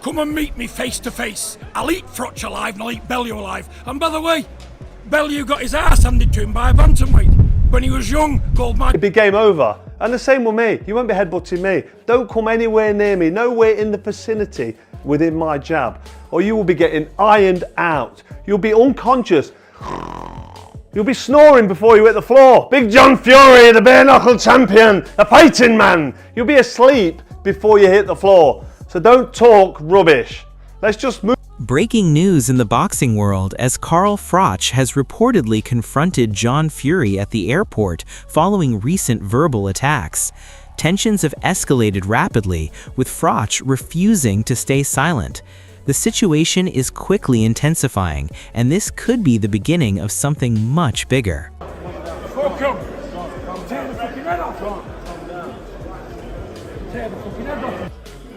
Come and meet me face to face. I'll eat Froch alive and I'll eat Bellew alive. And by the way, Bellew got his ass handed to him by a bantamweight when he was young, called my... It'd be game over. And the same with me. You won't be headbutting me. Don't come anywhere near me, nowhere in the vicinity within my jab, or you will be getting ironed out. You'll be unconscious. You'll be snoring before you hit the floor. Big John Fury, the bare knuckle champion, the fighting man. You'll be asleep before you hit the floor. So don't talk rubbish. Let's just move. Breaking news in the boxing world as Carl Froch has reportedly confronted John Fury at the airport following recent verbal attacks. Tensions have escalated rapidly, with Froch refusing to stay silent. The situation is quickly intensifying, and this could be the beginning of something much bigger.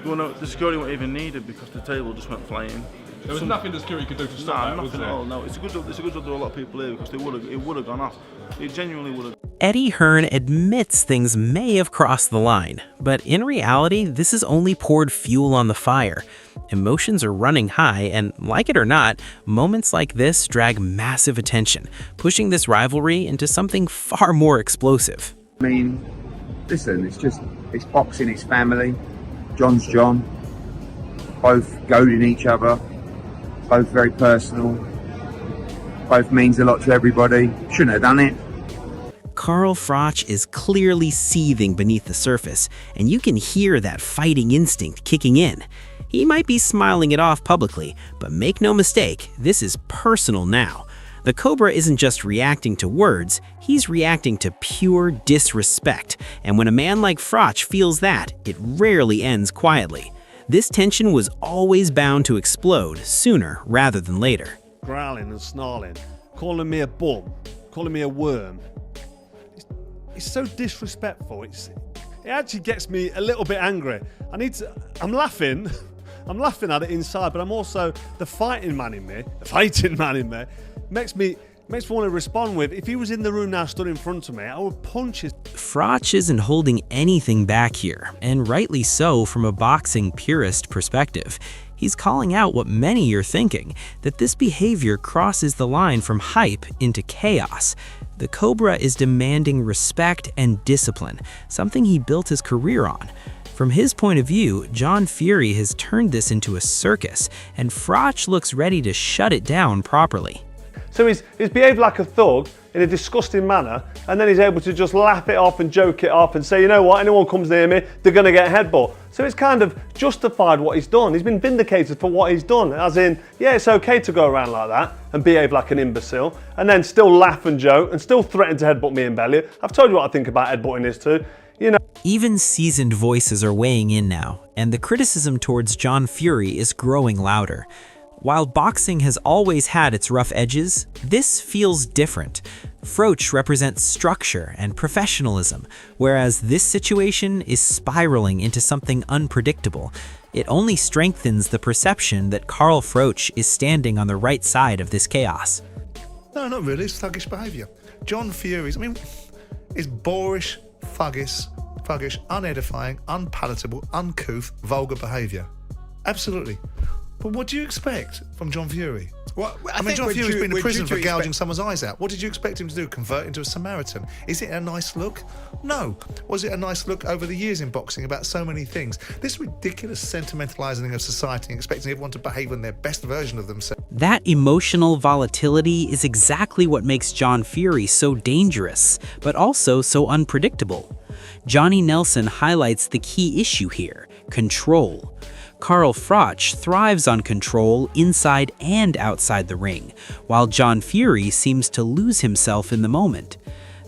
Well, no, the security wasn't even needed because the table just went flying. There was nothing the security could do to stop that, nothing at all. No, it's a good job. It's a good job there are a lot of people here because it would have gone off. It genuinely would have. Eddie Hearn admits things may have crossed the line, but in reality, this has only poured fuel on the fire. Emotions are running high, and like it or not, moments like this drag massive attention, pushing this rivalry into something far more explosive. I mean, listen, it's boxing, it's family. John's John. Both goading each other. Both very personal. Both means a lot to everybody. Shouldn't have done it. Carl Froch is clearly seething beneath the surface, and you can hear that fighting instinct kicking in. He might be smiling it off publicly, but make no mistake, this is personal now. The Cobra isn't just reacting to words, he's reacting to pure disrespect, and when a man like Froch feels that, it rarely ends quietly. This tension was always bound to explode sooner rather than later. Growling and snarling, calling me a bum, calling me a worm. It's so disrespectful. It actually gets me a little bit angry. I'm laughing. I'm laughing at it inside, but I'm also the fighting man in me. Makes me want to respond with, if he was in the room now stood in front of me, I would punch his... Froch isn't holding anything back here, and rightly so from a boxing purist perspective. He's calling out what many are thinking, that this behavior crosses the line from hype into chaos. The Cobra is demanding respect and discipline, something he built his career on. From his point of view, John Fury has turned this into a circus, and Froch looks ready to shut it down properly. So he's behaved like a thug in a disgusting manner, and then he's able to just laugh it off and joke it off and say, you know what, anyone comes near me, they're going to get a headbutt. So it's kind of justified what he's done. He's been vindicated for what he's done, as in, yeah, it's okay to go around like that and behave like an imbecile, and then still laugh and joke and still threaten to headbutt me and Bellew. I've told you what I think about headbutting this too. You know. Even seasoned voices are weighing in now, and the criticism towards John Fury is growing louder. While boxing has always had its rough edges, this feels different. Froch represents structure and professionalism, whereas this situation is spiraling into something unpredictable. It only strengthens the perception that Carl Froch is standing on the right side of this chaos. No, not really. It's thuggish behaviour. John Fury's, is boorish, thuggish, unedifying, unpalatable, uncouth, vulgar behaviour. Absolutely. But what do you expect from John Fury? Well, John Fury's been in prison for gouging someone's eyes out. What did you expect him to do? Convert into a Samaritan? Is it a nice look? No. Was it a nice look over the years in boxing about so many things? This ridiculous sentimentalising of society and expecting everyone to behave in their best version of themselves. That emotional volatility is exactly what makes John Fury so dangerous, but also so unpredictable. Johnny Nelson highlights the key issue here: control. Carl Froch thrives on control inside and outside the ring, while John Fury seems to lose himself in the moment.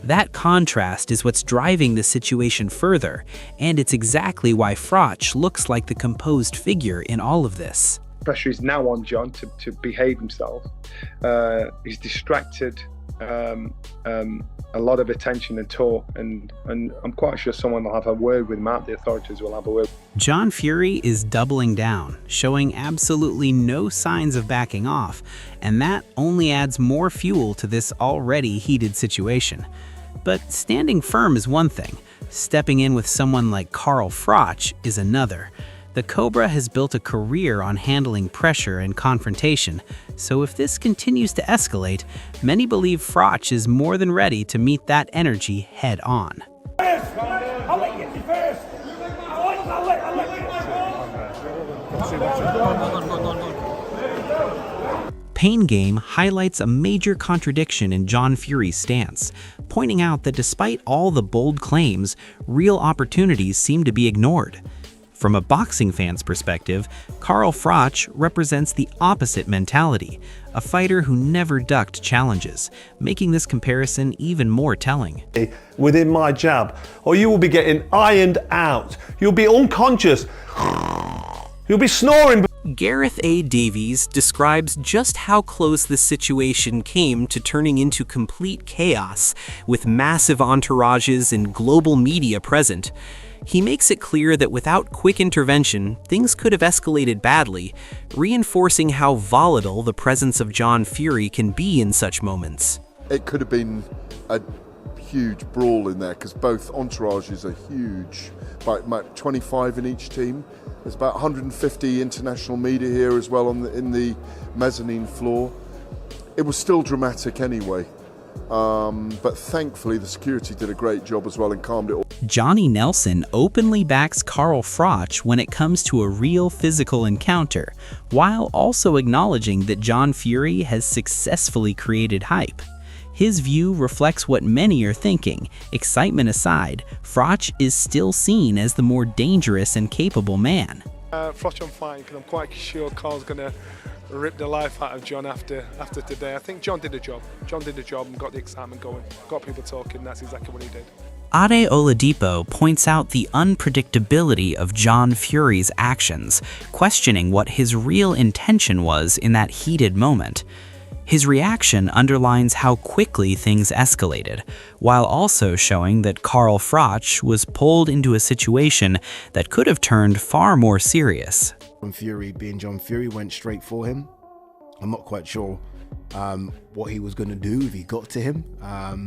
That contrast is what's driving the situation further, and it's exactly why Froch looks like the composed figure in all of this. Pressure is now on John to behave himself. He's distracted a lot of attention and talk, and I'm quite sure someone will have a word with Matt. The authorities will have a word. John Fury is doubling down, showing absolutely no signs of backing off, and that only adds more fuel to this already heated situation. But standing firm is one thing. Stepping in with someone like Carl Froch is another. The Cobra has built a career on handling pressure and confrontation, so if this continues to escalate, many believe Froch is more than ready to meet that energy head on. I'll let you first. Pain Game highlights a major contradiction in John Fury's stance, pointing out that despite all the bold claims, real opportunities seem to be ignored. From a boxing fan's perspective, Carl Froch represents the opposite mentality, a fighter who never ducked challenges, making this comparison even more telling. Within my jab, or you will be getting ironed out. You'll be unconscious. You'll be snoring. Gareth A. Davies describes just how close the situation came to turning into complete chaos, with massive entourages and global media present. He makes it clear that without quick intervention, things could have escalated badly, reinforcing how volatile the presence of John Fury can be in such moments. It could have been a huge brawl in there because both entourages are huge, about 25 in each team. There's about 150 international media here as well in the mezzanine floor. It was still dramatic anyway. But thankfully the security did a great job as well and calmed it all. Johnny Nelson openly backs Carl Froch when it comes to a real physical encounter, while also acknowledging that John Fury has successfully created hype. His view reflects what many are thinking. Excitement aside, Froch is still seen as the more dangerous and capable man. Froch I'm fine, because I'm quite sure Carl's going to rip the life out of John after today. I think John did a job. John did a job and got the excitement going, got people talking. That's exactly what he did. Ade Oladipo points out the unpredictability of John Fury's actions, questioning what his real intention was in that heated moment. His reaction underlines how quickly things escalated, while also showing that Carl Froch was pulled into a situation that could have turned far more serious. John Fury, being John Fury, went straight for him. I'm not quite sure what he was going to do if he got to him,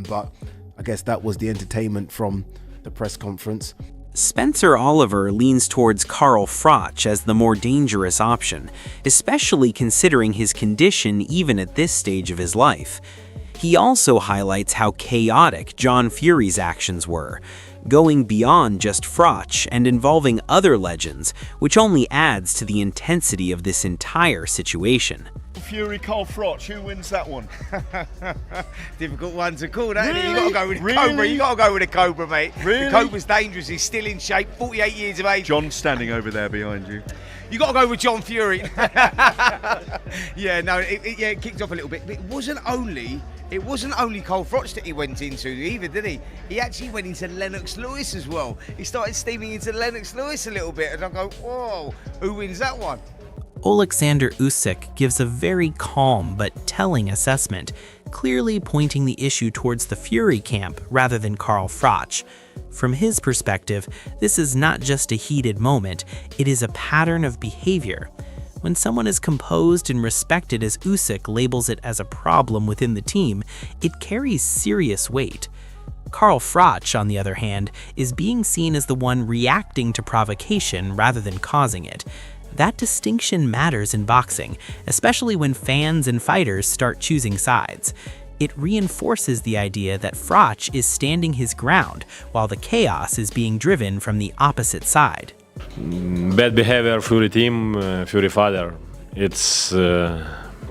but I guess that was the entertainment from the press conference. Spencer Oliver leans towards Carl Froch as the more dangerous option, especially considering his condition even at this stage of his life. He also highlights how chaotic John Fury's actions were, going beyond just Froch and involving other legends, which only adds to the intensity of this entire situation. Fury, Carl Froch, who wins that one? Difficult one to call, that. Really? You got to go with the Cobra. You got to go with the Cobra, mate. Really? The Cobra's dangerous. He's still in shape. 48 years of age. John's standing over there behind you. You got to go with John Fury. Yeah, no, it kicked off a little bit. But it wasn't only Carl Froch that he went into either, did he? He actually went into Lennox Lewis as well. He started steaming into Lennox Lewis a little bit, and I go, whoa, who wins that one? Alexander Usyk gives a very calm but telling assessment, clearly pointing the issue towards the Fury camp rather than Carl Froch. From his perspective, this is not just a heated moment, it is a pattern of behavior. When someone is composed and respected as Usyk labels it as a problem within the team, it carries serious weight. Carl Froch, on the other hand, is being seen as the one reacting to provocation rather than causing it. That distinction matters in boxing, especially when fans and fighters start choosing sides. It reinforces the idea that Froch is standing his ground, while the chaos is being driven from the opposite side. Bad behavior, Fury team, Fury father. It's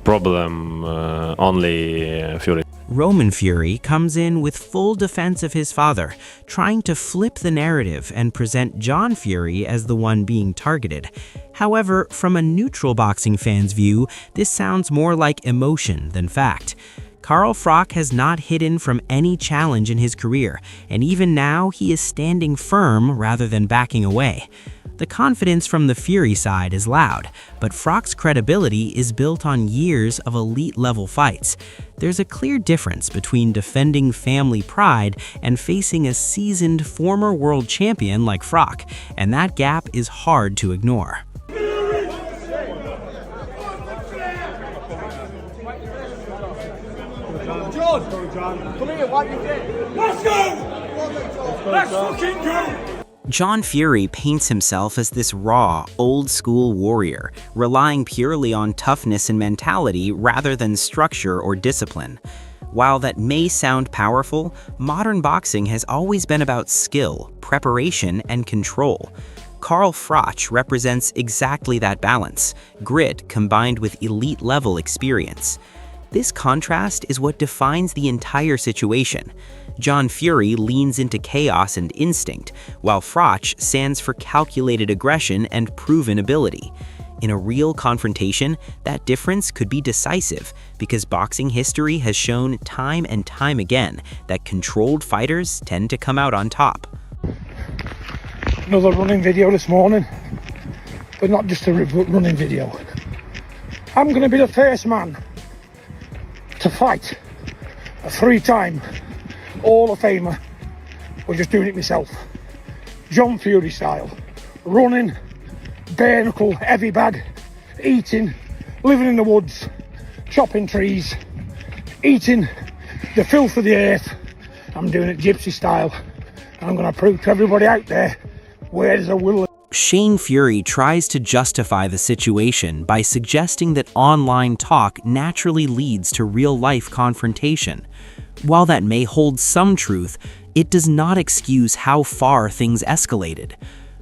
problem only Fury. Roman Fury comes in with full defense of his father, trying to flip the narrative and present John Fury as the one being targeted. However, from a neutral boxing fan's view, this sounds more like emotion than fact. Carl Froch has not hidden from any challenge in his career, and even now he is standing firm rather than backing away. The confidence from the Fury side is loud, but Froch's credibility is built on years of elite-level fights. There's a clear difference between defending family pride and facing a seasoned former world champion like Froch, and that gap is hard to ignore. Come here, what you did. Let's go! Let's fucking go! John Fury paints himself as this raw, old-school warrior, relying purely on toughness and mentality rather than structure or discipline. While that may sound powerful, modern boxing has always been about skill, preparation, and control. Carl Froch represents exactly that balance, grit combined with elite-level experience. This contrast is what defines the entire situation. John Fury leans into chaos and instinct, while Froch stands for calculated aggression and proven ability. In a real confrontation, that difference could be decisive, because boxing history has shown time and time again that controlled fighters tend to come out on top. Another running video this morning, but not just a running video. I'm going to be the first man to fight a three-time Hall of Famer. We're just doing it myself. John Fury style. Running, bare knuckle, heavy bag, eating, living in the woods, chopping trees, eating the filth of the earth. I'm doing it gypsy style. And I'm going to prove to everybody out there where there's a will. Shane Fury tries to justify the situation by suggesting that online talk naturally leads to real-life confrontation. While that may hold some truth, it does not excuse how far things escalated.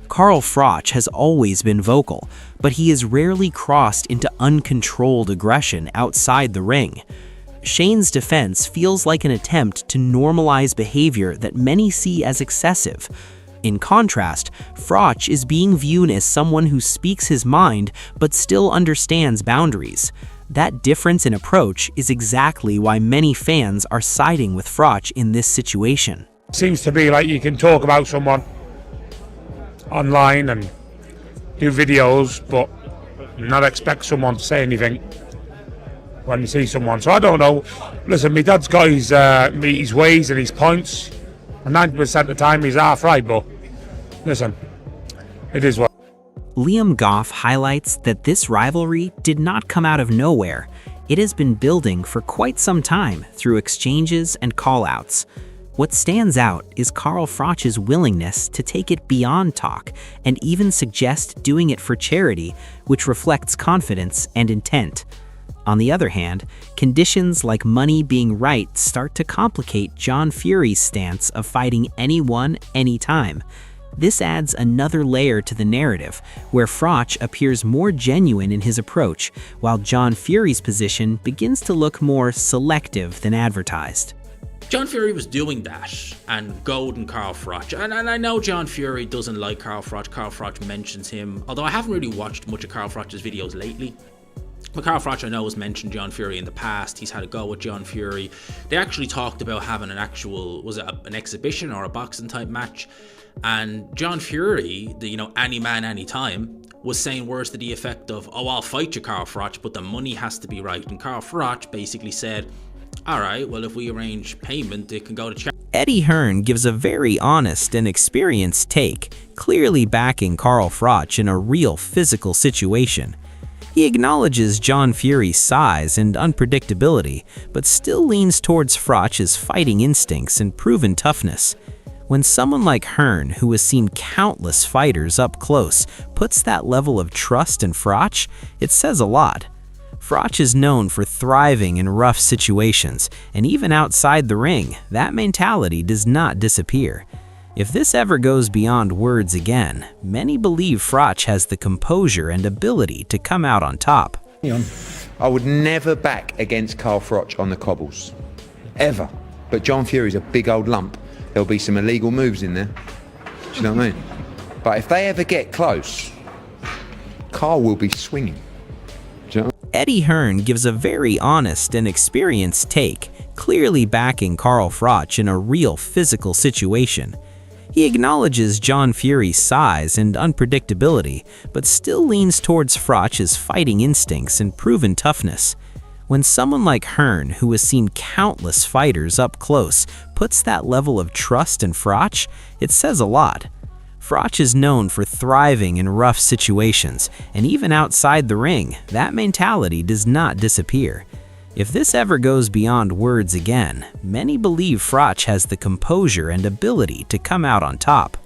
Carl Froch has always been vocal, but he has rarely crossed into uncontrolled aggression outside the ring. Shane's defense feels like an attempt to normalize behavior that many see as excessive. In contrast, Froch is being viewed as someone who speaks his mind but still understands boundaries. That difference in approach is exactly why many fans are siding with Froch in this situation. Seems to be like you can talk about someone online and do videos, but not expect someone to say anything when you see someone. So I don't know. Listen, my dad's got his ways and his points, and 90% of the time he's half right, but listen, it is what. Liam Goff highlights that this rivalry did not come out of nowhere. It has been building for quite some time through exchanges and call-outs. What stands out is Carl Froch's willingness to take it beyond talk and even suggest doing it for charity, which reflects confidence and intent. On the other hand, conditions like money being right start to complicate John Fury's stance of fighting anyone, anytime. This adds another layer to the narrative, where Froch appears more genuine in his approach, while John Fury's position begins to look more selective than advertised. John Fury was doing that and goading Carl Froch. And I know John Fury doesn't like Carl Froch. Carl Froch mentions him, although I haven't really watched much of Carl Froch's videos lately. But Carl Froch, I know, has mentioned John Fury in the past. He's had a go with John Fury. They actually talked about having an actual, was it an exhibition or a boxing type match? And John Fury, the any man, any time, was saying words to the effect of, "Oh, I'll fight you, Carl Froch, but the money has to be right." And Carl Froch basically said, "All right, well, if we arrange payment, it can go to charity." Eddie Hearn gives a very honest and experienced take, clearly backing Carl Froch in a real physical situation. He acknowledges John Fury's size and unpredictability, but still leans towards Froch's fighting instincts and proven toughness. When someone like Hearn, who has seen countless fighters up close, puts that level of trust in Froch, it says a lot. Froch is known for thriving in rough situations, and even outside the ring, that mentality does not disappear. If this ever goes beyond words again, many believe Froch has the composure and ability to come out on top. I would never back against Carl Froch on the cobbles. Ever. But John Fury's a big old lump. There'll be some illegal moves in there. Do you know what I mean? But if they ever get close, Carl will be swinging. Do you know? Eddie Hearn gives a very honest and experienced take, clearly backing Carl Froch in a real physical situation. He He acknowledges John Fury's size and unpredictability, but still leans towards Froch's fighting instincts and proven toughness. When someone like Hearn, who has seen countless fighters up close, puts that level of trust in Froch, it says a lot. Froch is known for thriving in rough situations, and even outside the ring, that mentality does not disappear. If this ever goes beyond words again, many believe Froch has the composure and ability to come out on top.